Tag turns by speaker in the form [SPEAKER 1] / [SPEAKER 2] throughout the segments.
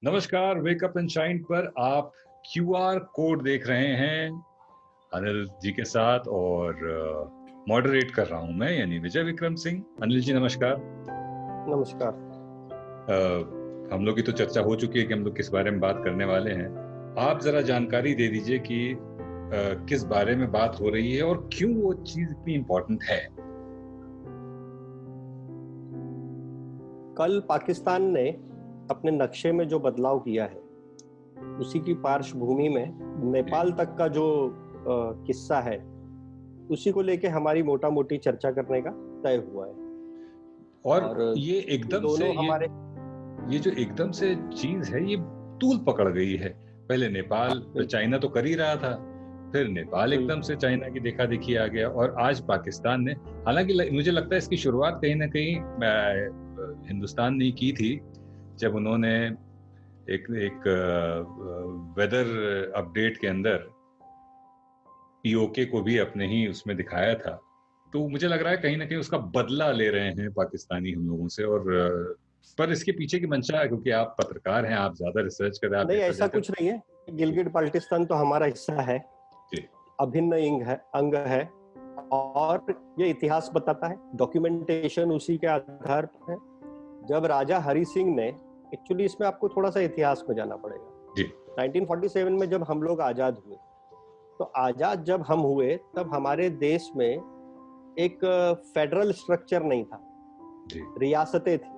[SPEAKER 1] नमस्कार, wake up and shine पर आप क्यूआर कोड देख रहे हैं अनिल जी के साथ और मॉडरेट कर रहा हूं मैं यानी विजय विक्रम सिंह। अनिल जी नमस्कार।
[SPEAKER 2] नमस्कार।
[SPEAKER 1] हम लोग की तो चर्चा हो चुकी है कि हम लोग किस बारे में बात करने वाले हैं। आप जरा जानकारी दे दीजिए कि किस बारे में बात हो रही है और क्यों वो चीज इतनी इम्पोर्टेंट है।
[SPEAKER 2] कल पाकिस्तान ने अपने नक्शे में जो बदलाव किया है उसी की पार्श्वभूमि में नेपाल तक का जो किस्सा है उसी को लेके हमारी मोटा मोटी चर्चा करने का तय हुआ है।
[SPEAKER 1] और ये एकदम से
[SPEAKER 2] दोनों हमारे
[SPEAKER 1] ये जो एकदम से चीज है ये तूल पकड़ गई है। पहले नेपाल चाइना तो कर ही रहा था, फिर नेपाल एकदम से चाइना की देखा देखी आ गया और आज पाकिस्तान ने, हालांकि मुझे लगता है इसकी शुरुआत कहीं ना कहीं हिंदुस्तान ने की थी जब उन्होंने एक वेदर अपडेट के अंदर पीओके को भी अपने ही उसमें दिखाया था। तो मुझे लग रहा है कहीं ना कहीं उसका बदला ले रहे हैं पाकिस्तानी हम लोगों से। और पर इसके पीछे की मंशा है, क्योंकि आप पत्रकार हैं, आप ज्यादा रिसर्च करें, आप
[SPEAKER 2] नहीं,
[SPEAKER 1] बेहतर
[SPEAKER 2] ऐसा
[SPEAKER 1] जानते
[SPEAKER 2] कुछ नहीं है। गिलगिट बाल्टिस्तान तो हमारा हिस्सा है, अभिन्न अंग है और ये इतिहास बताता है, डॉक्यूमेंटेशन उसी के आधार पर है। जब राजा हरि सिंह ने, एक्चुअली इसमें आपको थोड़ा सा इतिहास में जाना पड़ेगा
[SPEAKER 1] जी।
[SPEAKER 2] 1947 में जब हम लोग आजाद हुए, तो आजाद जब हम हुए तब हमारे देश में एक फेडरल स्ट्रक्चर नहीं था
[SPEAKER 1] जी।
[SPEAKER 2] रियासतें थी,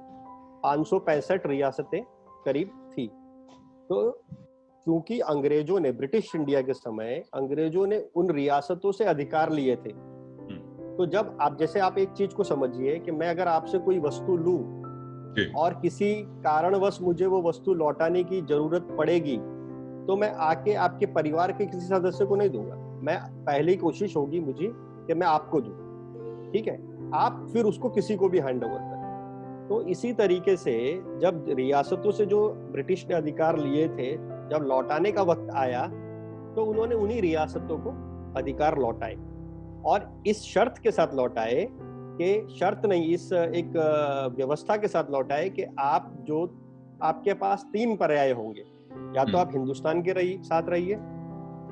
[SPEAKER 2] 565 रियासतें करीब थी। तो क्योंकि अंग्रेजों ने, ब्रिटिश इंडिया के समय अंग्रेजों ने उन रियासतों से अधिकार लिए थे, तो जब आप, जैसे आप एक चीज को समझिए कि मैं अगर आपसे कोई वस्तु लूं और किसी कारणवश मुझे वो वस्तु लौटाने की जरूरत पड़ेगी, तो मैं आके आपके परिवार के किसी सदस्य को नहीं दूंगा। मैं पहली कोशिश होगी मुझे कि मैं आपको दूं, ठीक है, आप फिर उसको किसी को भी हैंड ओवर करें। तो इसी तरीके से जब रियासतों से जो ब्रिटिश ने अधिकार लिए थे, जब लौटाने का वक्त आया तो उन्होंने उन्हीं रियासतों को अधिकार लौटाए और इस शर्त के साथ लौटाए कि, शर्त नहीं, इस एक व्यवस्था के साथ लौटाए कि आप जो, आपके पास 3 पर्याय होंगे, या तो आप हिंदुस्तान के साथ रहिए,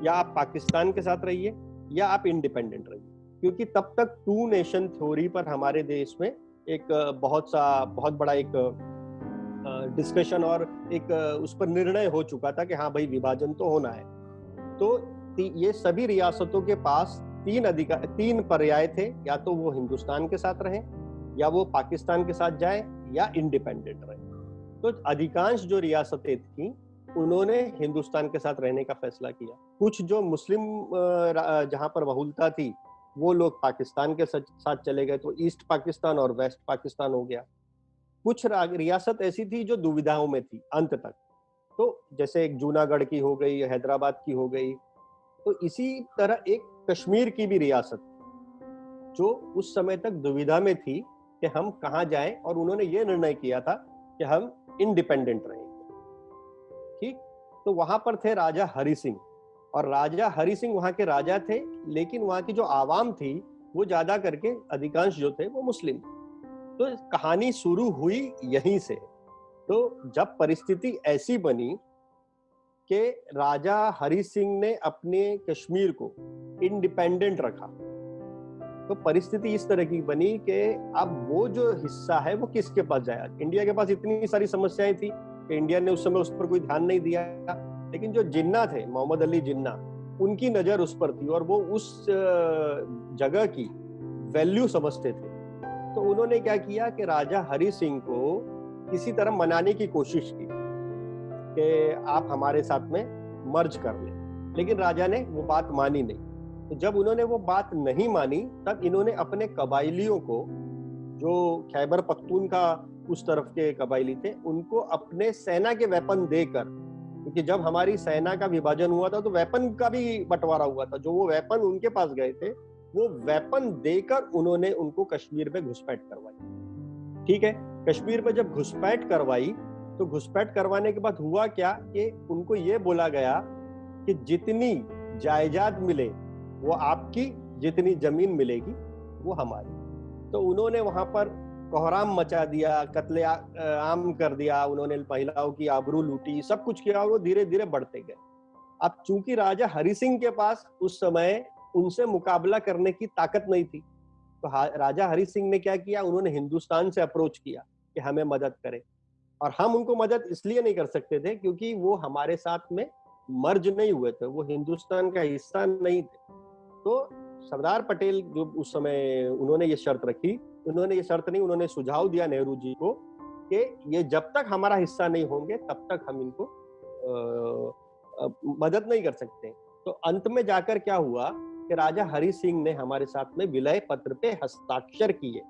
[SPEAKER 2] या आप पाकिस्तान के साथ रहिए, या आप इंडिपेंडेंट रहिए। क्योंकि तब तक 2 नेशन थ्योरी पर हमारे देश में एक बहुत बड़ा एक डिस्कशन और एक उस पर निर्णय हो चुका था कि हाँ भाई, विभाजन तो होना है। तो ये सभी रियासतों के पास 3 पर्याय थे, या तो वो हिंदुस्तान के साथ रहें, या वो पाकिस्तान के साथ जाए, या इंडिपेंडेंट रहे। तो अधिकांश जो रियासतें थी उन्होंने हिंदुस्तान के साथ रहने का फैसला किया। कुछ जो मुस्लिम जहां पर बहुलता थी वो लोग पाकिस्तान के साथ चले गए, तो ईस्ट पाकिस्तान और वेस्ट पाकिस्तान हो गया। कुछ रियासत ऐसी थी जो दुविधाओं में थी अंत तक, तो जैसे एक जूनागढ़ की हो गई, हैदराबाद की हो गई। तो इसी तरह एक कश्मीर की भी रियासत जो उस समय तक दुविधा में थी कि हम कहाँ जाएं, और उन्होंने ये निर्णय किया था कि हम इंडिपेंडेंट रहेंगे। ठीक, तो वहां पर थे राजा हरि सिंह, और राजा हरि सिंह वहां के राजा थे, लेकिन वहां की जो आवाम थी वो ज्यादा करके, अधिकांश जो थे वो मुस्लिम थे। तो कहानी शुरू हुई यहीं से। तो जब परिस्थिति ऐसी बनी कि राजा हरि सिंह ने अपने कश्मीर को इंडिपेंडेंट रखा, तो परिस्थिति इस तरह की बनी कि अब वो जो हिस्सा है वो किसके पास जाए। इंडिया के पास इतनी सारी समस्याएं थी कि इंडिया ने उस समय उस पर कोई ध्यान नहीं दिया, लेकिन जो जिन्ना थे, मोहम्मद अली जिन्ना, उनकी नजर उस पर थी और वो उस जगह की वैल्यू समझते थे। तो उन्होंने क्या किया कि राजा हरि सिंह को किसी तरह मनाने की कोशिश की कि आप हमारे साथ में मर्ज कर लें, लेकिन राजा ने वो बात मानी नहीं। तो जब उन्होंने वो बात नहीं मानी, तब इन्होंने अपने कबाइलियों को, जो खैबर पख्तूनख्वा उस तरफ के कबाइली थे, उनको अपने सेना के वेपन देकर, क्योंकि जब हमारी सेना का विभाजन हुआ था तो वेपन का भी बंटवारा हुआ था, जो वो वेपन उनके पास गए थे वो वेपन देकर उन्होंने उनको कश्मीर में घुसपैठ करवाई। ठीक है, कश्मीर में जब घुसपैठ करवाई, तो घुसपैठ करवाने के बाद हुआ क्या कि उनको ये बोला गया कि जितनी जायदाद मिले वो आपकी, जितनी जमीन मिलेगी वो हमारी। तो उन्होंने वहां पर कोहराम मचा दिया, कत्ले आम कर दिया, उन्होंने महिलाओं की आबरू लूटी, सब कुछ किया और वो धीरे धीरे बढ़ते गए। अब चूंकि राजा हरि सिंह के पास उस समय उनसे मुकाबला करने की ताकत नहीं थी, तो राजा हरि सिंह ने क्या किया, उन्होंने हिंदुस्तान से अप्रोच किया कि हमें मदद करे। और हम उनको मदद इसलिए नहीं कर सकते थे क्योंकि वो हमारे साथ में मर्ज नहीं हुए थे, वो हिंदुस्तान का हिस्सा नहीं थे। तो सरदार पटेल जो उस समय उन्होंने ये शर्त रखी, उन्होंने ये शर्त नहीं, उन्होंने सुझाव दिया नेहरू जी को कि ये जब तक हमारा हिस्सा नहीं होंगे तब तक हम इनको मदद नहीं कर सकते। तो अंत में जाकर क्या हुआ कि राजा हरि सिंह ने हमारे साथ में विलय पत्र पे हस्ताक्षर किए।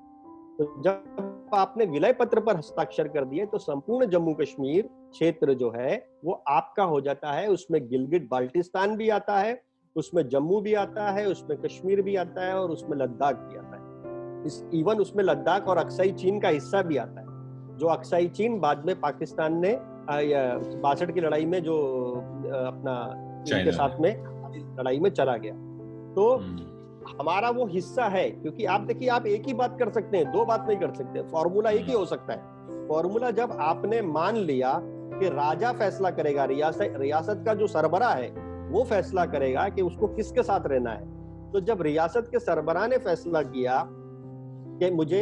[SPEAKER 2] तो जब आपने विलय पत्र पर हस्ताक्षर कर दिए तो संपूर्ण जम्मू कश्मीर क्षेत्र जो है वो आपका हो जाता है। उसमें गिलगिट बाल्टिस्तान भी आता है, उसमें जम्मू भी आता है, उसमें कश्मीर भी आता है और उसमें लद्दाख भी आता है। इवन उसमें लद्दाख और अक्साई चीन का हिस्सा भी आता है, जो अक्साई चीन बाद में पाकिस्तान ने 62 की लड़ाई में जो अपना इनके साथ में लड़ाई में चला गया। तो हमारा वो हिस्सा है, क्योंकि आप देखिए, आप एक ही बात कर सकते हैं, दो बात नहीं कर सकते। फॉर्मूला एक ही हो सकता है। फॉर्मूला जब आपने मान लिया कि राजा फैसला करेगा, रियासत का जो सरबरा है वो फैसला करेगा कि उसको किसके साथ रहना है। तो जब रियासत के सरबरा ने फैसला किया कि मुझे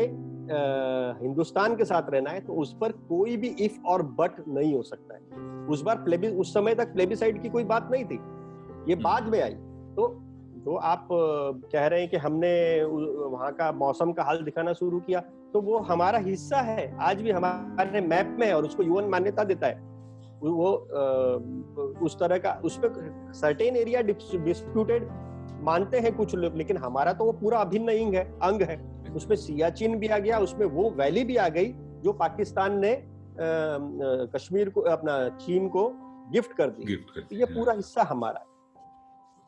[SPEAKER 2] हिंदुस्तान के साथ रहना है, तो उस पर कोई भी इफ और बट नहीं हो सकता है। उस समय तक प्लेबिसाइड की कोई बात नहीं थी, ये बाद में आई। तो जो आप कह रहे हैं कि हमने वहां का मौसम का हाल दिखाना शुरू किया, तो वो हमारा हिस्सा है, आज भी हमारे मैप में है और उसको यूएन मान्यता देता है। वो उस तरह का, उस पर सर्टेन एरिया डिस्प्यूटेड मानते हैं कुछ लोग, लेकिन हमारा तो वो पूरा अभिन्न अंग है। उसमें सियाचिन भी आ गया, उसमें वो वैली भी आ गई जो पाकिस्तान ने कश्मीर को, अपना चीन को गिफ्ट कर दी। तो ये पूरा हिस्सा हमारा है,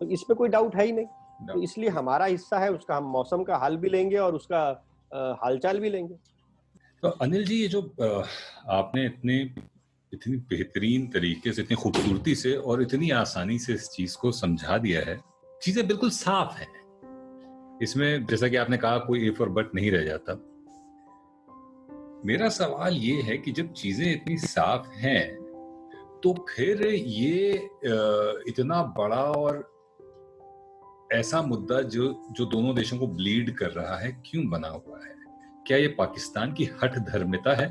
[SPEAKER 2] तो इसमें कोई डाउट है ही नहीं। तो इसलिए हमारा हिस्सा है, उसका हम मौसम का हाल भी लेंगे और उसका हालचाल भी लेंगे।
[SPEAKER 1] तो अनिल जी, ये जो आपने इतनी बेहतरीन तरीके से, इतनी खूबसूरती से और इतनी आसानी से इस चीज को समझा दिया है, चीजें बिल्कुल साफ है इसमें, जैसा कि आपने कहा कोई इफ और बट नहीं रह जाता। मेरा सवाल ये है कि जब चीजें इतनी साफ हैं तो फिर ये इतना बड़ा और ऐसा मुद्दा जो दोनों देशों को ब्लीड कर रहा है, क्यों बना हुआ है? क्या ये पाकिस्तान की हठ धर्मिता है?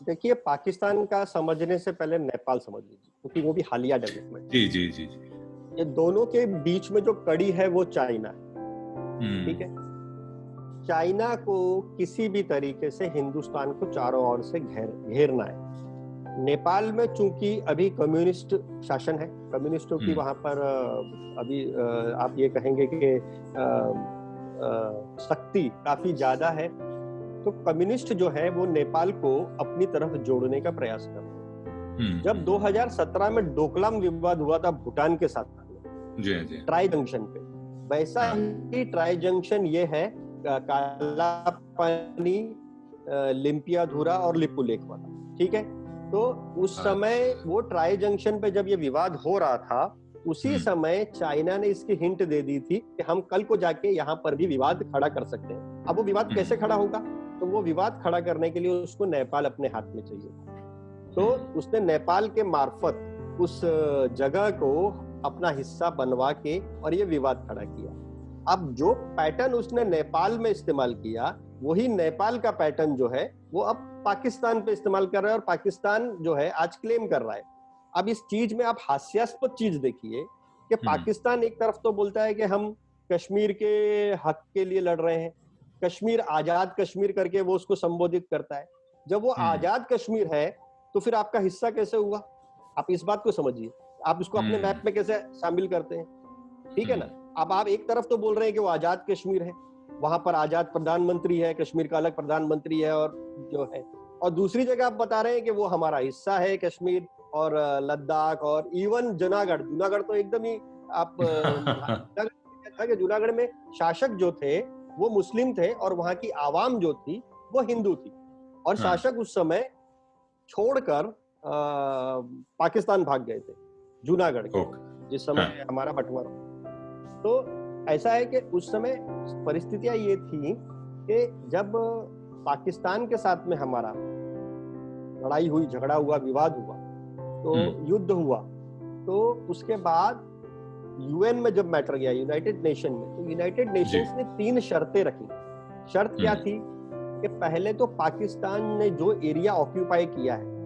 [SPEAKER 2] देखिए, पाकिस्तान का समझने से पहले नेपाल समझ लीजिए, क्योंकि वो भी हालिया डेवलपमेंट।
[SPEAKER 1] जी जी जी जी।
[SPEAKER 2] ये दोनों के बीच में जो कड़ी है वो चाइना है, ठीक है। चाइना को किसी भी तरीके से हिंदुस्तान को चारों ओर से घेरना है। नेपाल में चूंकि अभी कम्युनिस्ट शासन है, कम्युनिस्टों की वहां पर अभी आप ये कहेंगे कि शक्ति काफी ज्यादा है, तो कम्युनिस्ट जो है वो नेपाल को अपनी तरफ जोड़ने का प्रयास कर रहे हैं। जब 2017 में डोकलाम विवाद हुआ था भूटान के साथ ट्राई जंक्शन पे, वैसा ही ट्राई जंक्शन ये है काला पानी, लिम्पियाधुरा और लिपुलेख वाला, ठीक है। तो उस समय वो ट्राई जंक्शन पे जब ये विवाद हो रहा था, उसी समय चाइना ने इसकी हिंट दे दी थी कि हम कल को जाके यहाँ पर भी विवाद खड़ा कर सकते हैं। अब वो विवाद कैसे खड़ा होगा? तो वो विवाद खड़ा करने के लिए उसको नेपाल अपने हाथ में चाहिए, तो उसने नेपाल के मार्फत उस जगह को अपना हिस्सा बनवा के और ये विवाद खड़ा किया। अब जो पैटर्न उसने नेपाल में इस्तेमाल किया, वही नेपाल का पैटर्न जो है वो अब पाकिस्तान पे इस्तेमाल कर रहा है, और पाकिस्तान जो है आज क्लेम कर रहा है। अब इस चीज में आप हास्यास्पद चीज देखिए कि पाकिस्तान एक तरफ तो बोलता है कि हम कश्मीर के हक के लिए लड़ रहे हैं, कश्मीर आजाद कश्मीर करके वो उसको संबोधित करता है। जब वो आजाद कश्मीर है तो फिर आपका हिस्सा कैसे हुआ? आप इस बात को समझिए, आप उसको अपने मैप में कैसे शामिल करते हैं, ठीक है ना। अब आप एक तरफ तो बोल रहे हैं कि वो आजाद कश्मीर है, वहां पर आजाद प्रधानमंत्री है, कश्मीर का अलग प्रधानमंत्री है और जो है, और दूसरी जगह आप बता रहे हैं कि वो हमारा हिस्सा है कश्मीर और लद्दाख और इवन जूनागढ़ तो एकदम ही आप जूनागढ़ में शासक जो थे वो मुस्लिम थे और वहां की आवाम जो थी वो हिंदू थी, और शासक उस समय छोड़कर पाकिस्तान भाग गए थे जूनागढ़ के, जिस समय हमारा बंटवारा। तो ऐसा है कि उस समय परिस्थितियां ये थी कि जब पाकिस्तान के साथ में हमारा लड़ाई हुई, झगड़ा हुआ, विवाद हुआ, तो युद्ध हुआ, तो उसके बाद यूएन में जब मैटर गया, यूनाइटेड नेशन में, तो यूनाइटेड नेशंस ने 3 शर्तें रखी। शर्त क्या थी कि पहले तो पाकिस्तान ने जो एरिया ऑक्यूपाई किया है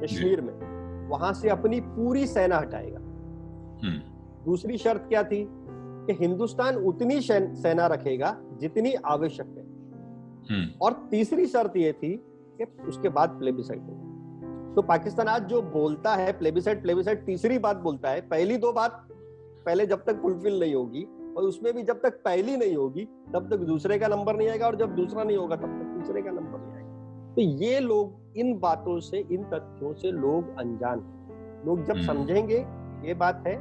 [SPEAKER 2] कश्मीर में, वहां से अपनी पूरी सेना हटाएगा। दूसरी शर्त क्या थी कि हिंदुस्तान उतनी सेना रखेगा जितनी आवश्यक है। और तीसरी शर्त ये थी कि उसके बाद प्लेबिसाइट होगा। तो पाकिस्तान आज जो बोलता है प्लेबिसाइट तीसरी बात बोलता है। पहली 2 बात पहले जब तक फुलफिल नहीं होगी, और उसमें भी जब तक पहली नहीं होगी तब तक दूसरे का नंबर नहीं आएगा, और जब दूसरा नहीं होगा तब तक तीसरे का नंबर नहीं आएगा। तो ये लोग, इन बातों से, इन तथ्यों से लोग अनजान हैं। लोग जब समझेंगे, ये बात है,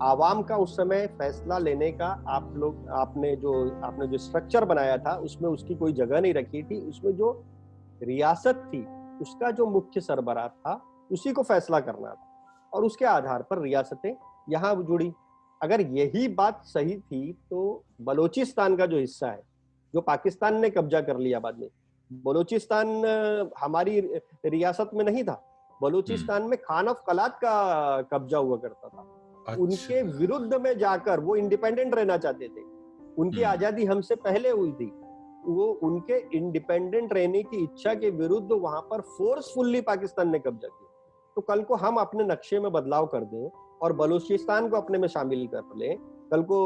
[SPEAKER 2] आवाम का उस समय फैसला लेने का आपने जो स्ट्रक्चर बनाया था उसमें उसकी कोई जगह नहीं रखी थी। उसमें जो रियासत थी उसका जो मुख्य सरबराह था उसी को फैसला करना था, और उसके आधार पर रियासतें यहाँ जुड़ी। अगर यही बात सही थी तो बलोचिस्तान का जो हिस्सा है, जो पाकिस्तान ने कब्जा कर लिया बाद में, बलोचिस्तान हमारी रियासत में नहीं था। बलोचिस्तान में खान ऑफ कलात का कब्जा हुआ करता था। अच्छा। उनके विरुद्ध में जाकर वो इंडिपेंडेंट रहना चाहते थे। उनकी आजादी हमसे पहले हुई थी। वो उनके इंडिपेंडेंट रहने की इच्छा के विरुद्ध वहां पर फोर्सफुल्ली पाकिस्तान ने कब्जा किया। तो कल को हम अपने नक्शे में बदलाव कर दें और बलूचिस्तान को अपने में शामिल कर लें, कल को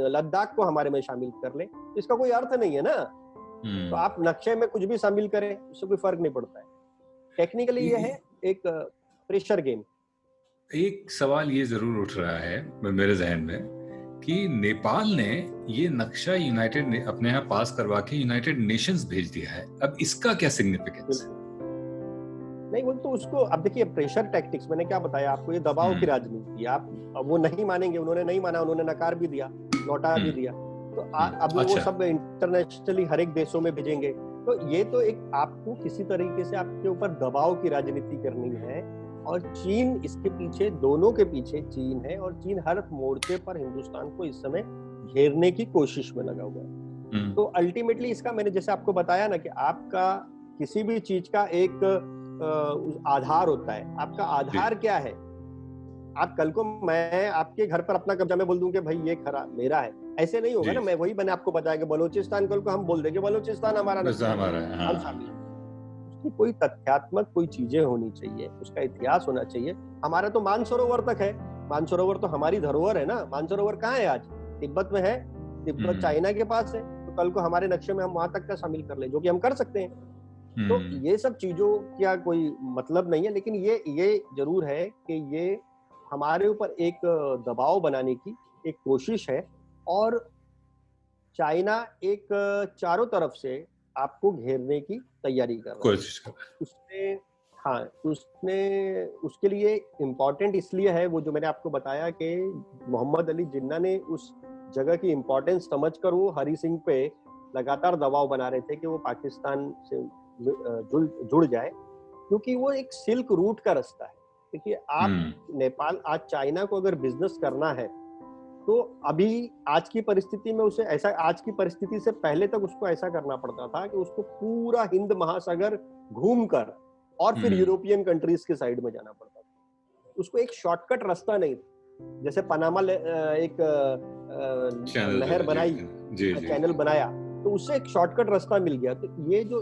[SPEAKER 2] लद्दाख को हमारे में शामिल कर लें, तो इसका कोई अर्थ नहीं है ना। तो आप नक्शे में कुछ भी शामिल करें, उससे कोई फर्क नहीं पड़ता है। टेक्निकली ये है एक प्रेशर गेम।
[SPEAKER 1] एक सवाल ये जरूर उठ रहा है मेरे जहन में कि नेपाल ने ये नक्शा अपने यहाँ पास करवा के यूनाइटेड नेशंस भेज दिया है। अब इसका क्या सिग्निफिकेंस?
[SPEAKER 2] नहीं, वो तो उसको, अब देखिए प्रेशर टैक्टिक्स, मैंने क्या बताया आपको, ये दबाव की राजनीति। आप वो नहीं मानेंगे, उन्होंने नहीं माना, उन्होंने नकार भी दिया, लौटा भी दिया, तो अब वो सब इंटरनेशनली हर एक देशों में भेजेंगे। तो ये तो एक आपको किसी तरीके से आपके ऊपर दबाव की राजनीति करनी है, और चीन इसके पीछे, दोनों के पीछे चीन है, और चीन हर मोर्चे पर हिंदुस्तान को इस समय घेरने की कोशिश में लगा हुआ है। तो अल्टीमेटली इसका, मैंने जैसे आपको बताया ना कि आपका किसी भी चीज का एक आधार होता है। आपका आधार क्या है? आप कल को मैं आपके घर पर अपना कब्जा में बोल दूं कि भाई ये खराब मेरा है, ऐसे नहीं होगा ना। मैंने आपको बताया कि बलूचिस्तान, कल को हम बोल देंगे बलूचिस्तान हमारा है, हम शामिल। उसकी कोई तथ्यात्मक कोई चीजें होनी चाहिए, उसका इतिहास होना चाहिए। हमारा तो मानसरोवर तक है, मानसरोवर तो हमारी धरोहर है ना। मानसरोवर कहाँ है आज? तिब्बत में है, तिब्बत चाइना के पास है। तो कल को हमारे नक्शे में हम वहां तक का शामिल कर ले, जो कि हम कर सकते हैं। तो ये सब चीजों का कोई मतलब नहीं है, लेकिन ये जरूर है कि ये हमारे ऊपर एक दबाव बनाने की एक कोशिश है, और चाइना एक चारों तरफ से आपको घेरने की तैयारी कर रहा है। उसने उसके लिए इम्पोर्टेंट इसलिए है, वो जो मैंने आपको बताया कि मोहम्मद अली जिन्ना ने उस जगह की इम्पोर्टेंस समझकर वो हरि सिंह पे लगातार दबाव बना रहे थे कि वो पाकिस्तान से जुड़ जाए, क्योंकि वो एक सिल्क रूट का रास्ता है। देखिए, आप नेपाल, आज चाइना को अगर बिजनेस करना है तो अभी आज की परिस्थिति में उसे ऐसा, आज की परिस्थिति से पहले तक उसको ऐसा करना पड़ता था कि उसको पूरा हिंद महासागर घूमकर और फिर यूरोपियन कंट्रीज के साइड में जाना पड़ता था। उसको एक शॉर्टकट रास्ता नहीं था। जैसे पनामा एक नहर बनाई, चैनल बनाया, तो उससे एक शॉर्टकट रास्ता मिल गया। तो ये जो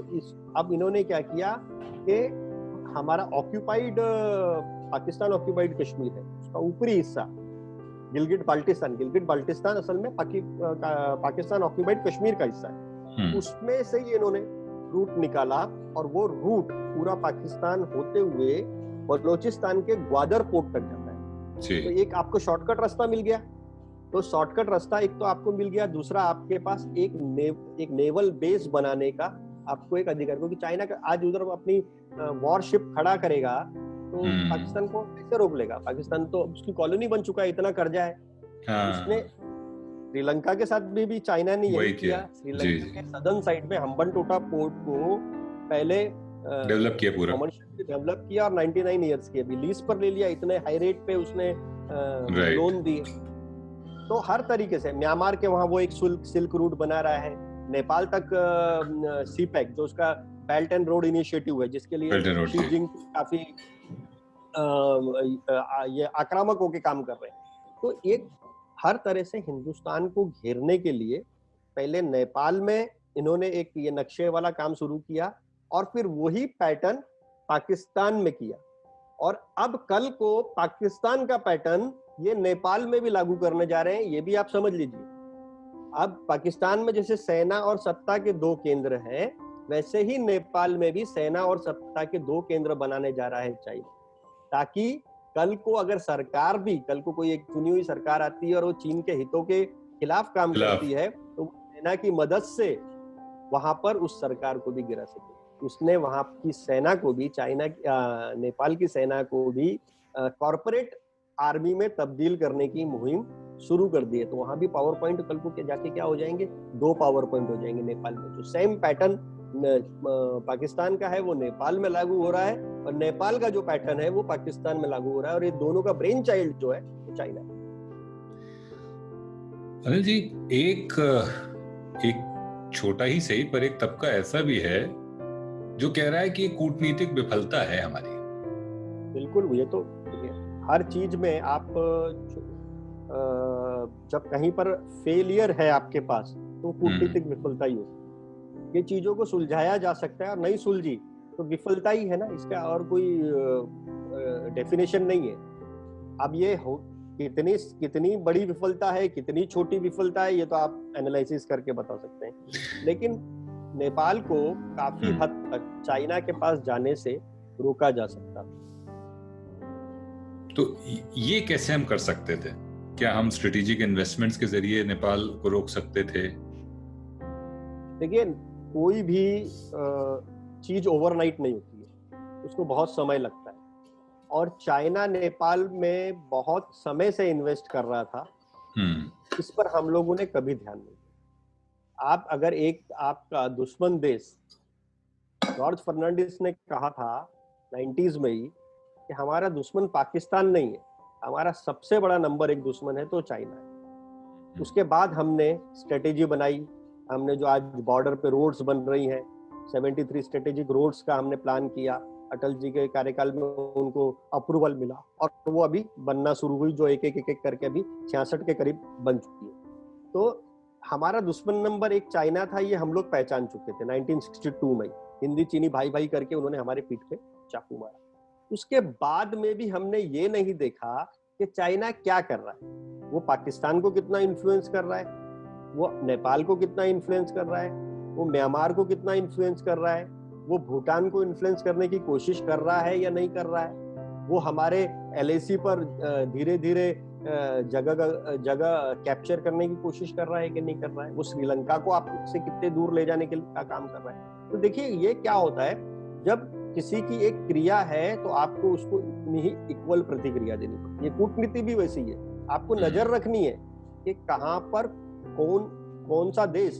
[SPEAKER 2] अब इन्होंने क्या किया कि हमारा ऑक्यूपाइड पाकिस्तान ऑक्यूपाइड कश्मीर है, उसका ऊपरी हिस्सा गिलगिट बाल्टिस्तान असल में पाकिस्तान ऑक्यूपाइड कश्मीर का हिस्सा है। उसमें से ये इन्होंने रूट निकाला, और वो रूट पूरा पाकिस्तान होते हुए बलोचिस्तान के ग्वादर पोर्ट तक जाता है। तो एक आपको शॉर्टकट रास्ता मिल गया। तो शॉर्टकट रास्ता एक तो आपको मिल गया, दूसरा आपके पास एक नेवल बेस बनाने का आपको एक अधिकार, क्योंकि चाइना का आज उधर अपनी वॉरशिप खड़ा करेगा तो पाकिस्तान को कैसे रोक लेगा? पाकिस्तान तो उसकी कॉलोनी बन चुका है, इतना कर्जा है। उसने श्रीलंका के साथ भी चाइना ने यही किया। श्रीलंका के सदर्न साइड में हम्बनटोटा पोर्ट को पहले
[SPEAKER 1] डेवलप किया, पूरा
[SPEAKER 2] डेवलप किया, और 99 इयर्स की अभी लीज पर ले लिया, इतने हाई रेट पे उसने लोन दिए। तो हर तरीके से म्यांमार के वहां वो एक सिल्क रूट बना रहा है, नेपाल तक सीपैक जो उसका बेल्ट एंड रोड इनिशिएटिव है, जिसके लिए शी जिनपिंग काफी ये आक्रामक होकर काम कर रहे हैं। तो एक हर तरह से हिंदुस्तान को घेरने के लिए पहले नेपाल में इन्होंने एक ये नक्शे वाला काम शुरू किया और फिर वही पैटर्न पाकिस्तान में किया, और अब कल को पाकिस्तान का पैटर्न ये नेपाल में भी लागू करने जा रहे हैं। ये भी आप समझ लीजिए, अब पाकिस्तान में जैसे सेना और सत्ता के दो केंद्र हैं, वैसे ही नेपाल में भी सेना और सत्ता के दो केंद्र बनाने जा रहा है चाइना, ताकि कल को अगर सरकार भी, कल को कोई एक चुनी हुई सरकार आती है और वो चीन के हितों के खिलाफ काम करती है, तो सेना की मदद से वहां पर उस सरकार को भी गिरा सके। उसने वहां की सेना को भी, नेपाल की सेना को भी कॉर्पोरेट आर्मी में तब्दील करने की मुहिम शुरू कर दी है। तो वहां भी पावर पॉइंट कल को जाके क्या हो जाएंगे, 2 पावर पॉइंट हो जाएंगे नेपाल में। जो सेम पैटर्न पाकिस्तान का है वो नेपाल में लागू हो रहा है, और नेपाल का जो पैटर्न है वो पाकिस्तान में लागू हो रहा है, और ये दोनों का ब्रेन चाइल्ड जो है वो चाइना है।
[SPEAKER 1] अनिल जी, एक छोटा ही सही पर एक तबका ऐसा भी है जो कह रहा है कि कूटनीतिक विफलता है हमारी।
[SPEAKER 2] बिल्कुल, ये तो हर चीज में आप जब कहीं पर फेलियर है आपके पास तो कूटनीतिक विफलता ही होती है। ये चीजों को सुलझाया जा सकता है और नहीं सुलझी तो विफलता ही है ना, इसका और कोई डेफिनेशन नहीं है। अब ये हो कितनी बड़ी विफलता है, कितनी छोटी विफलता है, ये तो आप एनालिसिस करके बता सकते हैं। लेकिन नेपाल को काफी हद तक चाइना के पास जाने से रोका जा सकता।
[SPEAKER 1] तो ये कैसे हम कर सकते थे? क्या हम स्ट्रेटेजिक इन्वेस्टमेंट्स के जरिए नेपाल को रोक सकते थे?
[SPEAKER 2] देखिए, कोई भी चीज ओवरनाइट नहीं होती है, उसको बहुत समय लगता है, और चाइना नेपाल में बहुत समय से इन्वेस्ट कर रहा था। इस पर हम लोगों ने कभी ध्यान नहीं दिया। आप अगर आपका दुश्मन देश, जॉर्ज फर्नांडिस ने कहा था 90s में ही कि हमारा दुश्मन पाकिस्तान नहीं है, हमारा सबसे बड़ा नंबर 1 दुश्मन है तो चाइना है। उसके बाद हमने स्ट्रेटेजी बनाई, हमने जो आज बॉर्डर पे रोड्स बन रही हैं, 73 स्ट्रेटेजिक रोड्स का हमने प्लान किया। अटल जी के कार्यकाल में उनको अप्रूवल मिला और वो अभी बनना शुरू हुई, जो एक एक करके अभी 66 के करीब बन चुकी है। तो हमारा दुश्मन नंबर 1 चाइना था, ये हम लोग पहचान चुके थे 1962 में। हिंदी चीनी भाई भाई करके उन्होंने हमारे पीठ पे चाकू मारा। उसके बाद में भी हमने ये नहीं देखा कि चाइना क्या कर रहा है, वो पाकिस्तान को कितना इन्फ्लुएंस कर रहा है, वो नेपाल को कितना इन्फ्लुएंस कर रहा है, वो म्यांमार को कितना इन्फ्लुएंस कर रहा है, वो भूटान को इन्फ्लुएंस करने की कोशिश कर रहा है या नहीं कर रहा है, वो हमारे LAC पर धीरे धीरे जगह कैप्चर करने की कोशिश कर रहा है कि नहीं कर रहा है, वो श्रीलंका को आपसे कितने दूर ले जाने के का काम कर रहा है। तो देखिए, ये क्या होता है, जब किसी की एक क्रिया है तो आपको उसको इतनी ही इक्वल प्रतिक्रिया देनी पड़ती है। कूटनीति भी वैसी है, आपको नजर रखनी है कि कहां पर कौन सा देश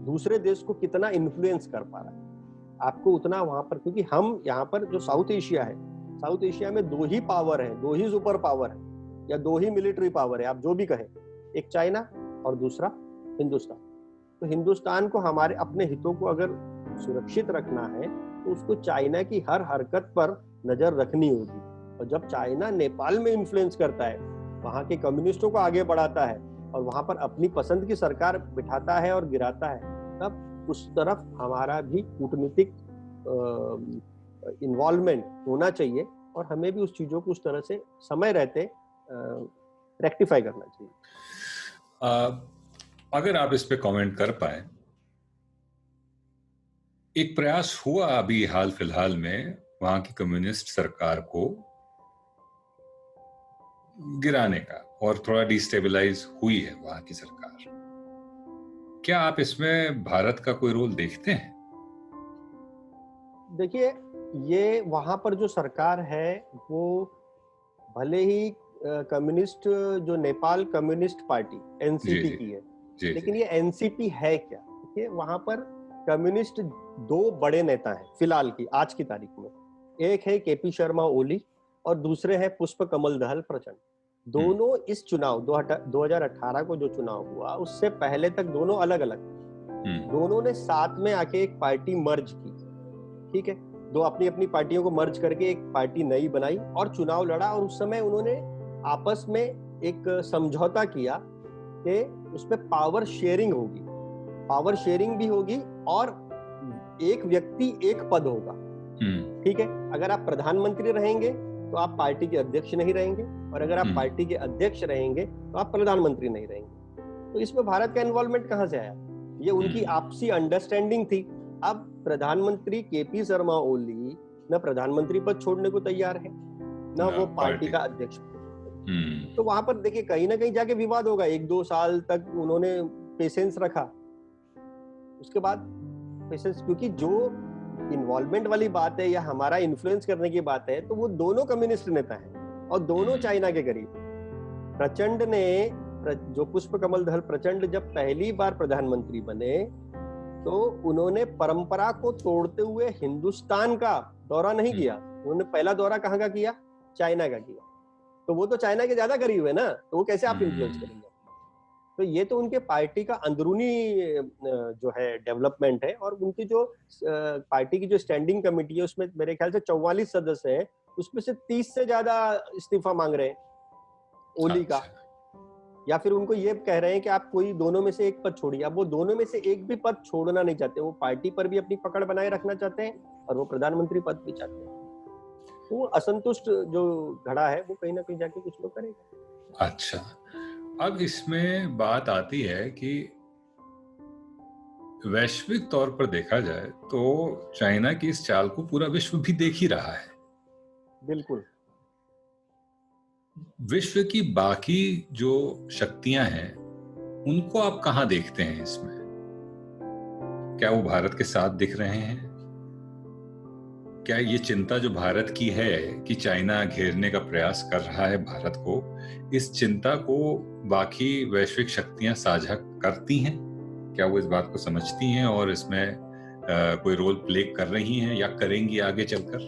[SPEAKER 2] दूसरे देश को कितना इन्फ्लुएंस कर पा रहा है, आपको उतना वहां पर, क्योंकि हम यहाँ पर जो साउथ एशिया है, साउथ एशिया में 2 ही पावर है, 2 ही सुपर पावर है या 2 ही मिलिट्री पावर है, आप जो भी कहें, एक चाइना और दूसरा हिंदुस्तान। तो हिंदुस्तान को हमारे अपने हितों को अगर सुरक्षित रखना है तो उसको चाइना की हर हरकत पर नजर रखनी होगी। और जब चाइना नेपाल में इन्फ्लुएंस करता है, वहां के कम्युनिस्टों को आगे बढ़ाता है और वहां पर अपनी पसंद की सरकार बिठाता है और गिराता है, तब उस तरफ हमारा भी कूटनीतिक इन्वॉल्वमेंट होना चाहिए और हमें भी उस चीजों को उस तरह से समय रहते रेक्टिफाई करना चाहिए।
[SPEAKER 1] अगर आप इस पे कमेंट कर पाए, एक प्रयास हुआ अभी हाल फिलहाल में वहां की कम्युनिस्ट सरकार को गिराने का, और थोड़ा डिस्टेबलाइज हुई है वहां की सरकार। क्या आप इसमें भारत का कोई रोल देखते हैं?
[SPEAKER 2] देखिए, ये वहां पर जो सरकार है वो भले ही कम्युनिस्ट, जो नेपाल कम्युनिस्ट पार्टी NCP की है, लेकिन ये NCP है क्या? देखिए, वहां पर कम्युनिस्ट 2 बड़े नेता हैं फिलहाल की, आज की तारीख में। एक है KP शर्मा ओली और दूसरे हैं पुष्प कमल दहल प्रचंड। दोनों इस चुनाव 2018 को जो चुनाव हुआ उससे पहले तक दोनों अलग अलग, दोनों ने साथ में आके एक पार्टी मर्ज की, ठीक है, दो अपनी अपनी पार्टियों को मर्ज करके एक पार्टी नई बनाई और चुनाव लड़ा। और उस समय उन्होंने आपस में एक समझौता किया कि उसमें पावर शेयरिंग होगी, पावर शेयरिंग भी होगी और एक व्यक्ति एक पद होगा, ठीक है। अगर आप प्रधानमंत्री रहेंगे तो आप पार्टी के अध्यक्ष नहीं रहेंगे, और अगर आप पार्टी के अध्यक्ष रहेंगे तो आप प्रधानमंत्री नहीं रहेंगे। तो इसमें भारत का इन्वॉल्वमेंट कहां से आया? ये उनकी आपसी अंडरस्टैंडिंग थी। अब प्रधानमंत्री केपी शर्मा ओली न प्रधानमंत्री पद छोड़ने को तैयार है, न वो पार्टी का अध्यक्ष। तो वहां पर देखिए कहीं ना कहीं जाके विवाद होगा। 1-2 साल तक उन्होंने पेशेंस रखा, उसके बाद पेशेंस, क्योंकि जो इन्वॉल्वमेंट वाली बात है या हमारा इन्फ्लुएंस करने की बात है, तो वो दोनों कम्युनिस्ट नेता हैं और दोनों चाइना के करीब। प्रचंड ने, जो पुष्प कमल दहल प्रचंड जब पहली बार प्रधानमंत्री बने तो उन्होंने परंपरा को तोड़ते हुए हिंदुस्तान का दौरा नहीं किया। उन्होंने पहला दौरा कहाँ का किया? चाइना का किया। तो वो तो चाइना के ज्यादा करीब है ना, तो वो कैसे आप इन्फ्लुएंस करेंगे? तो ये तो उनके पार्टी का अंदरूनी जो है डेवलपमेंट है। और उनकी जो पार्टी की जो स्टैंडिंग कमेटी है उसमें मेरे ख्याल से 44 सदस्य हैं, उसमें से 30 से ज्यादा इस्तीफा मांग रहे हैं ओली का, या फिर उनको ये कह रहे हैं कि आप कोई दोनों में से एक पद छोड़िए। अब वो दोनों में से एक भी पद छोड़ना नहीं चाहते, वो पार्टी पर भी अपनी पकड़ बनाए रखना चाहते हैं और वो प्रधानमंत्री पद भी चाहते हैं। तो वो असंतुष्ट जो घड़ा है वो कहीं ना कहीं जाके कुछ लोग करेगा।
[SPEAKER 1] अच्छा, अब इसमें बात आती है कि वैश्विक तौर पर देखा जाए तो चाइना की इस चाल को पूरा विश्व भी देख ही रहा है।
[SPEAKER 2] बिल्कुल।
[SPEAKER 1] विश्व की बाकी जो शक्तियां हैं उनको आप कहां देखते हैं इसमें? क्या वो भारत के साथ दिख रहे हैं? क्या ये चिंता जो भारत की है कि चाइना घेरने का प्रयास कर रहा है भारत को, इस चिंता को बाकी वैश्विक शक्तियां साझा करती हैं? क्या वो इस बात को समझती हैं और इसमें कोई रोल प्ले कर रही हैं या करेंगी आगे चलकर?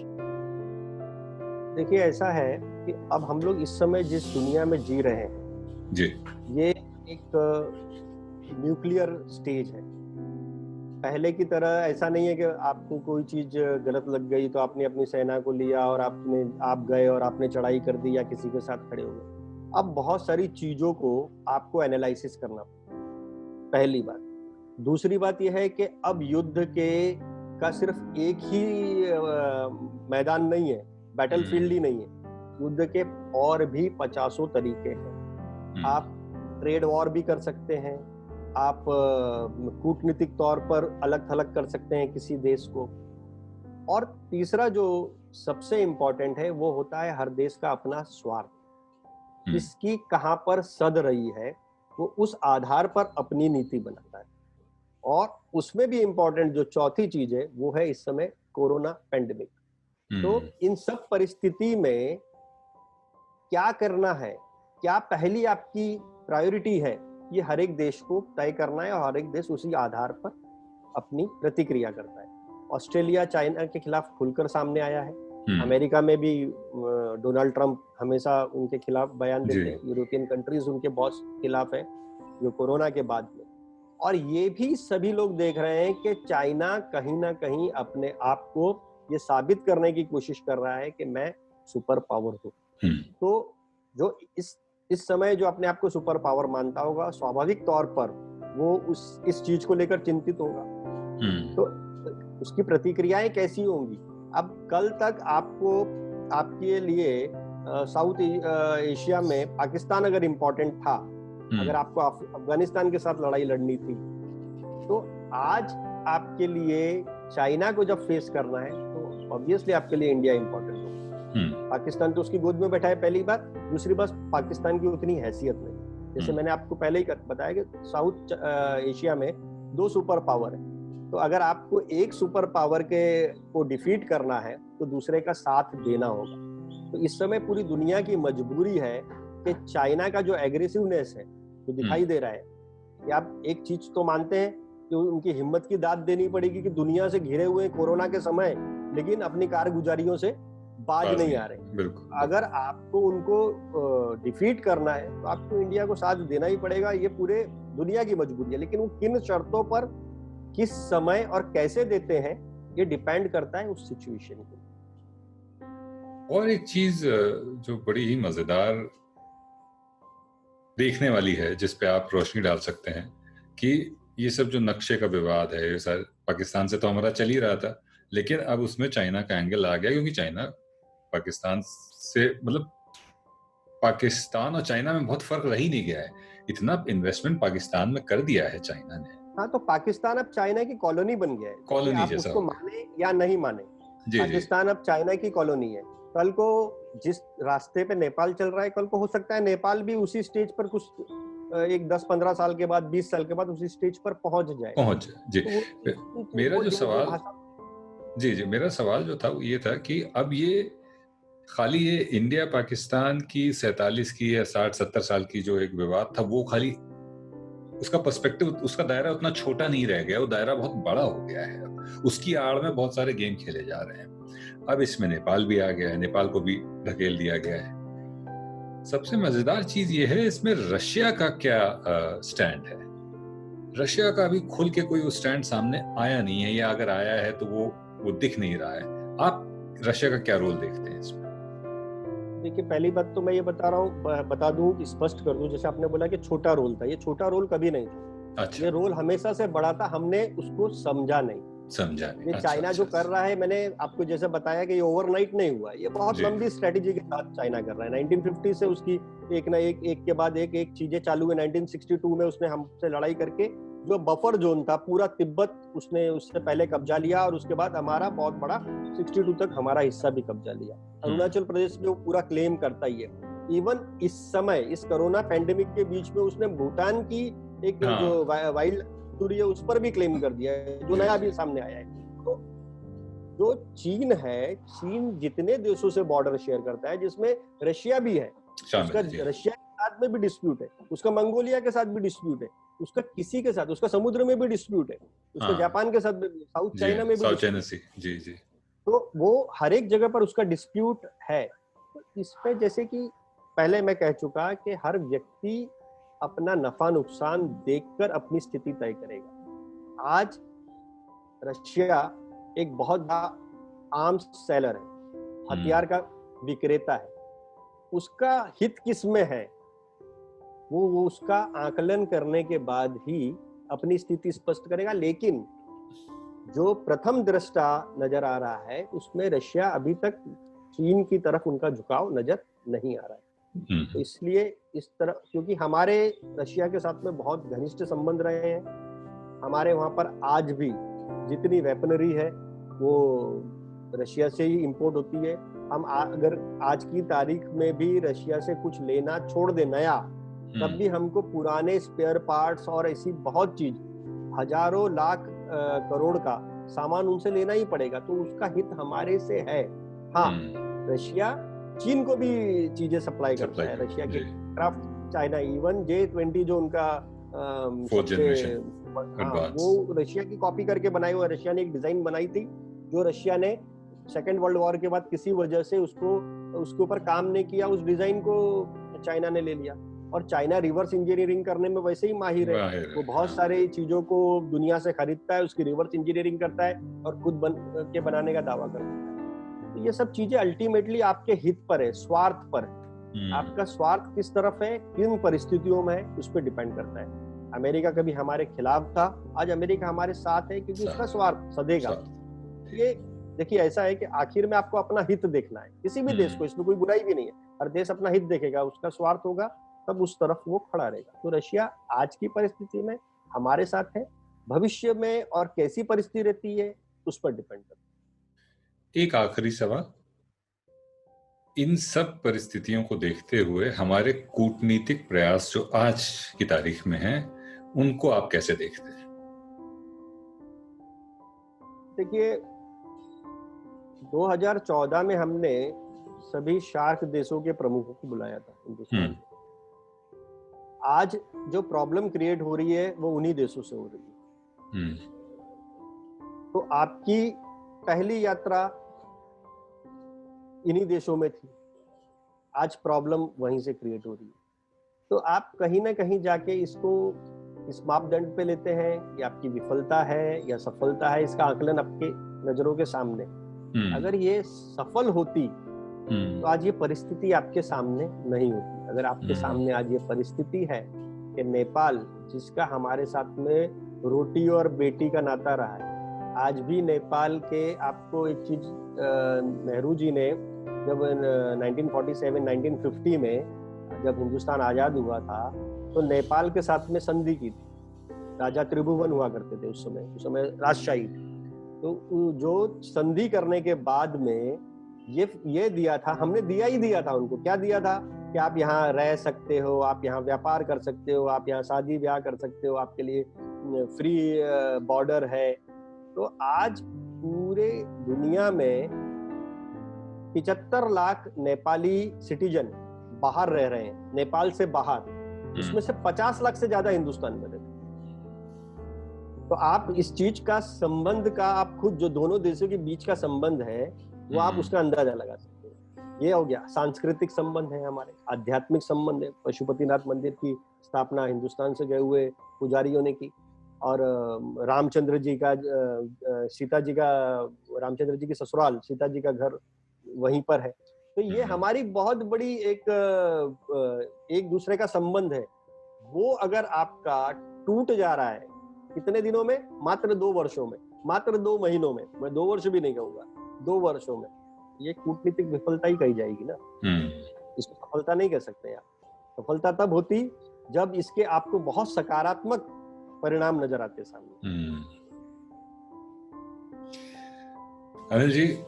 [SPEAKER 2] देखिए ऐसा है कि अब हम लोग इस समय जिस दुनिया में जी रहे हैं
[SPEAKER 1] जी,
[SPEAKER 2] ये एक न्यूक्लियर स्टेज है। पहले की तरह ऐसा नहीं है कि आपको कोई चीज गलत लग गई तो आपने अपनी सेना को लिया और आप गए और आपने चढ़ाई कर दी या किसी के साथ खड़े हो गए। अब बहुत सारी चीजों को आपको एनालिसिस करना पड़ता, पहली बात। दूसरी बात यह है कि अब युद्ध का सिर्फ एक ही मैदान नहीं है, बैटलफील्ड ही नहीं है। युद्ध के और भी 50 तरीके हैं। आप ट्रेड वॉर भी कर सकते हैं, आप कूटनीतिक तौर पर अलग थलग कर सकते हैं किसी देश को। और तीसरा जो सबसे इम्पोर्टेंट है वो होता है हर देश का अपना स्वार्थ। इसकी कहां पर सध रही है वो उस आधार पर अपनी नीति बनाता है। और उसमें भी इम्पोर्टेंट जो चौथी चीज है वो है इस समय कोरोना पेंडेमिक। तो इन सब परिस्थिति में क्या करना है, क्या पहली आपकी प्रायोरिटी है, ये हर एक देश को तय करना है और हर एक देश उसी आधार पर अपनी प्रतिक्रिया करता है। ऑस्ट्रेलिया चाइना के खिलाफ खुलकर सामने आया है। अमेरिका में भी डोनाल्ड ट्रंप हमेशा उनके खिलाफ बयान देते हैं। यूरोपियन कंट्रीज उनके बहुत खिलाफ है जो कोरोना के बाद में। और ये भी सभी लोग देख रहे हैं कि चाइना कहीं ना कहीं अपने आप को ये साबित करने की कोशिश कर रहा है कि मैं सुपर पावर हूँ। तो जो इस समय जो अपने आप को सुपर पावर मानता होगा स्वाभाविक तौर पर वो इस चीज को लेकर चिंतित होगा। तो उसकी प्रतिक्रियाएं कैसी होंगी? अब कल तक आपके लिए साउथ एशिया में पाकिस्तान अगर इम्पोर्टेंट था, अगर आपको अफगानिस्तान के साथ लड़ाई लड़नी थी, तो आज आपके लिए चाइना को जब फेस करना है तो ऑब्वियसली आपके लिए इंडिया इम्पोर्टेंट होगा। पाकिस्तान तो उसकी गोद में बैठा है, पहली बात। दूसरी बात, पाकिस्तान की उतनी हैसियत नहीं। जैसे मैंने आपको पहले ही बताया कि साउथ एशिया में 2 सुपर पावर है। तो अगर आपको एक सुपर पावर को डिफीट करना है तो दूसरे का साथ देना होगा। तो इस समय पूरी दुनिया की मजबूरी है कि चाइना का जो एग्रेसिवनेस है जो दिखाई दे रहा है, कि आप एक चीज तो मानते हैं कि उनकी हिम्मत की दाद देनी पड़ेगी कि दुनिया से घिरे हुए कोरोना के समय लेकिन अपनी कारगुजारियों से बाज नहीं आ रहे।
[SPEAKER 1] बिल्कुल।
[SPEAKER 2] अगर आपको उनको डिफीट करना है तो आपको इंडिया को साथ देना ही पड़ेगा, ये पूरे दुनिया की मजबूरी है। लेकिन वो किन शर्तों पर, किस समय और कैसे देते हैं, ये डिपेंड करता है उस सिचुएशन पे।
[SPEAKER 1] और एक चीज जो बड़ी ही मजेदार देखने वाली है, जिस पे आप रोशनी डाल सकते हैं, कि ये सब जो नक्शे का विवाद है, ये सारे पाकिस्तान से तो हमारा चल ही रहा था, लेकिन अब उसमें चाइना का एंगल आ गया, क्योंकि चाइना पाकिस्तान से, मतलब पाकिस्तान और चाइना में बहुत फर्क रह ही नहीं गया है। इतना इन्वेस्टमेंट पाकिस्तान में कर दिया है चाइना ने।
[SPEAKER 2] हाँ, तो पाकिस्तान अब चाइना की कॉलोनी बन गया है।
[SPEAKER 1] कॉलोनी
[SPEAKER 2] आप
[SPEAKER 1] जैसा
[SPEAKER 2] उसको माने या नहीं माने, पाकिस्तान अब चाइना की कॉलोनी है। कल को जिस रास्ते पे नेपाल चल रहा है, कल को हो सकता है नेपाल भी उसी स्टेज पर कुछ एक 10-15 साल के बाद, 20 साल के बाद उसी स्टेज पर पहुंच जाए।
[SPEAKER 1] जी।
[SPEAKER 2] तो
[SPEAKER 1] मेरा जो सवाल जी मेरा सवाल जो था वो ये था कि अब ये खाली ये इंडिया पाकिस्तान की 47 की या 60-70 साल की जो एक विवाद था, वो खाली उसका पर्सपेक्टिव, उसका दायरा उतना छोटा नहीं रह गया, वो दायरा बहुत बड़ा हो गया है। उसकी आड़ में बहुत सारे गेम खेले जा रहे हैं। अब इसमें नेपाल भी आ गया है, नेपाल को भी ढकेल दिया गया है। सबसे मजेदार चीज ये है इसमें रशिया का क्या स्टैंड है। रशिया का अभी खुल के कोई स्टैंड सामने आया नहीं है, या अगर आया है तो वो दिख नहीं रहा है। आप रशिया का क्या रोल देखते हैं इसमें?
[SPEAKER 2] देखिए, पहली बात तो मैं ये बता रहा हूँ, बता दूं, स्पष्ट कर दूं, जैसे आपने बोला कि छोटा रोल था, ये छोटा रोल कभी नहीं था। अच्छा। ये रोल हमेशा से बड़ा था, हमने उसको समझा नहीं। ये चाइना जो कर रहा है, मैंने आपको जैसे बताया कि ये ओवरनाइट नहीं हुआ, ये बहुत लंबी स्ट्रेटेजी के साथ चाइना कर रहा है। 1950 से उसकी एक ना एक के बाद एक चीजें चालू है। 1962 में उसने हमसे लड़ाई करके जो बफर जोन था पूरा तिब्बत उसने उससे पहले कब्जा लिया, और उसके बाद हमारा बहुत बड़ा 62 तक हमारा हिस्सा भी कब्जा लिया। अरुणाचल प्रदेश में वो पूरा क्लेम करता ही है। इवन इस समय इस कोरोना पैंडेमिक के बीच में उसने भूटान की एक जो वाइल्ड है उस पर भी क्लेम कर दिया है, जो नया भी सामने आया है। तो जो चीन है, चीन जितने देशों से बॉर्डर शेयर करता है, जिसमें रशिया भी है, उसका रशिया के साथ में भी डिस्प्यूट है, उसका मंगोलिया के साथ भी डिस्प्यूट है, उसका किसी के साथ, उसका समुद्र में भी डिस्प्यूट है, उसका जापान के साथ भी, साउथ चाइना में भी जी। तो वो हर एक जगह पर उसका डिस्प्यूट है। तो इस पे जैसे कि पहले मैं कह चुका कि हर व्यक्ति अपना नफा नुकसान देखकर अपनी स्थिति तय करेगा। आज रशिया एक बहुत बड़ा आर्म्स सेलर है, हथियार का विक्रेता है। उसका हित किस में है, वो उसका आकलन करने के बाद ही अपनी स्थिति स्पष्ट करेगा। लेकिन जो प्रथम दृष्टा नजर आ रहा है, उसमें रशिया अभी तक चीन की तरफ उनका झुकाव नजर नहीं आ रहा है। तो इसलिए इस तरह, क्योंकि हमारे रशिया के साथ में बहुत घनिष्ठ संबंध रहे हैं, हमारे वहां पर आज भी जितनी वेपनरी है वो रशिया से ही इंपोर्ट होती है। हम अगर आज की तारीख में भी रशिया से कुछ लेना छोड़ दे नया, तब भी हमको पुराने स्पेयर पार्ट्स और ऐसी बहुत चीज, हजारों लाख करोड़ का सामान उनसे लेना ही पड़ेगा। तो उसका हित हमारे से है। हाँ, रशिया चीन को भी चीजें सप्लाई करता है। रशिया के क्राफ्ट चाइना, इवन J20 जो उनका वो रशिया की कॉपी करके बनाई हुआ। रशिया ने एक डिजाइन बनाई थी जो रशिया ने सेकेंड वर्ल्ड वॉर के बाद किसी वजह से उसके ऊपर काम नहीं किया, उस डिजाइन को चाइना ने ले लिया। और चाइना रिवर्स इंजीनियरिंग करने में वैसे ही माहिर है। वो बहुत सारे चीजों को दुनिया से खरीदता है, उसकी रिवर्स इंजीनियरिंग करता है और खुद के बनाने का दावा करता है। तो ये सब चीजें अल्टीमेटली आपके हित पर है, स्वार्थ पर है। आपका स्वार्थ किस तरफ है, किन परिस्थितियों में है, उस पर डिपेंड करता है। अमेरिका कभी हमारे खिलाफ था, आज अमेरिका हमारे साथ है, क्योंकि उसका स्वार्थ सदेगा। ये देखिए, ऐसा है कि आखिर में आपको अपना हित देखना है, किसी भी देश को, इसमें कोई बुराई भी नहीं है। हर देश अपना हित देखेगा, उसका स्वार्थ होगा तब उस तरफ वो खड़ा रहेगा। तो रशिया आज की परिस्थिति में हमारे साथ है, भविष्य में और कैसी परिस्थिति रहती है उस पर डिपेंड करता है।
[SPEAKER 1] एक आखिरी सवाल, इन सब परिस्थितियों को देखते हुए हमारे कूटनीतिक प्रयास जो आज की तारीख में हैं, उनको आप कैसे देखते हैं?
[SPEAKER 2] देखिए, 2014 में हमने सभी शार्क देशों के प्रमुखों को बुलाया था हिंदुस्तान में। आज जो प्रॉब्लम क्रिएट हो रही है वो उन्हीं देशों से हो रही है। तो आपकी पहली यात्रा इन्हीं देशों में थी, आज प्रॉब्लम वहीं से क्रिएट हो रही है। तो आप कहीं ना कहीं जाके इसको इस मापदंड पे लेते हैं, ये आपकी विफलता है या सफलता है, इसका आकलन आपके नजरों के सामने। अगर ये सफल होती तो आज ये परिस्थिति आपके सामने नहीं होती। अगर आपके सामने आज ये परिस्थिति है कि नेपाल, जिसका हमारे साथ में रोटी और बेटी का नाता रहा है, आज भी नेपाल के, आपको एक चीज नेहरू जी ने जब 1947-1950 में जब हिंदुस्तान आजाद हुआ था तो नेपाल के साथ में संधि की थी। राजा त्रिभुवन हुआ करते थे उस समय राजशाही थी। तो जो संधि करने के बाद में ये दिया था, हमने दिया था उनको। क्या दिया था कि आप यहाँ रह सकते हो, आप यहाँ व्यापार कर सकते हो, आप यहाँ शादी ब्याह कर सकते हो, आपके लिए फ्री बॉर्डर है। तो आज पूरे दुनिया में 75 लाख नेपाली सिटीजन बाहर रह रहे हैं, नेपाल से बाहर। उसमें से 50 लाख से ज्यादा हिंदुस्तान में रहते हैं। तो आप इस चीज का संबंध का, आप खुद जो दोनों देशों के बीच का संबंध है वो आप उसका अंदाजा लगा सकते हो। ये हो गया सांस्कृतिक संबंध है, हमारे आध्यात्मिक संबंध है। पशुपतिनाथ मंदिर की स्थापना हिंदुस्तान से गए हुए पुजारियों ने की, और रामचंद्र जी की ससुराल, सीता जी का घर वहीं पर है। तो ये हमारी बहुत बड़ी एक दूसरे का संबंध है। वो अगर आपका टूट जा रहा है कितने दिनों में? मात्र 2 वर्षों में, मात्र 2 महीनों में, मैं 2 वर्ष भी नहीं कहूंगा, 2 वर्षों में। ये कूटनीतिक विफलता ही कही जाएगी ना, इसको सफलता नहीं कह सकते आप। सफलता तब होती जब इसके आपको बहुत सकारात्मक परिणाम नजर आते सामने।
[SPEAKER 1] अनिल जी,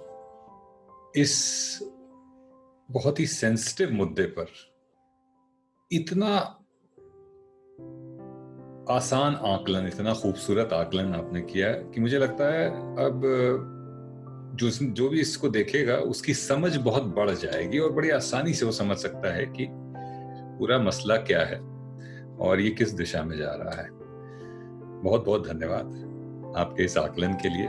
[SPEAKER 1] इस बहुत ही सेंसिटिव मुद्दे पर इतना आसान आकलन, इतना खूबसूरत आकलन आपने किया कि मुझे लगता है अब जो भी इसको देखेगा उसकी समझ बहुत बढ़ जाएगी और बड़ी आसानी से वो समझ सकता है कि पूरा मसला क्या है और ये किस दिशा में जा रहा है। बहुत बहुत धन्यवाद आपके इस आकलन के लिए।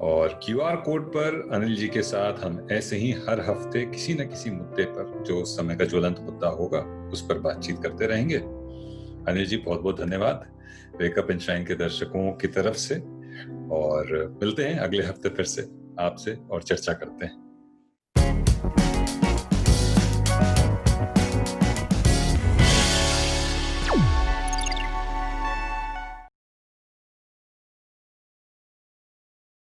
[SPEAKER 1] और QR कोड पर अनिल जी के साथ हम ऐसे ही हर हफ्ते किसी न किसी मुद्दे पर, जो उस समय का ज्वलंत मुद्दा होगा, उस पर बातचीत करते रहेंगे। अनिल जी, बहुत बहुत धन्यवाद वेकअप एंड शाइन के दर्शकों की तरफ से, और मिलते हैं अगले हफ्ते फिर से आपसे और चर्चा करते हैं।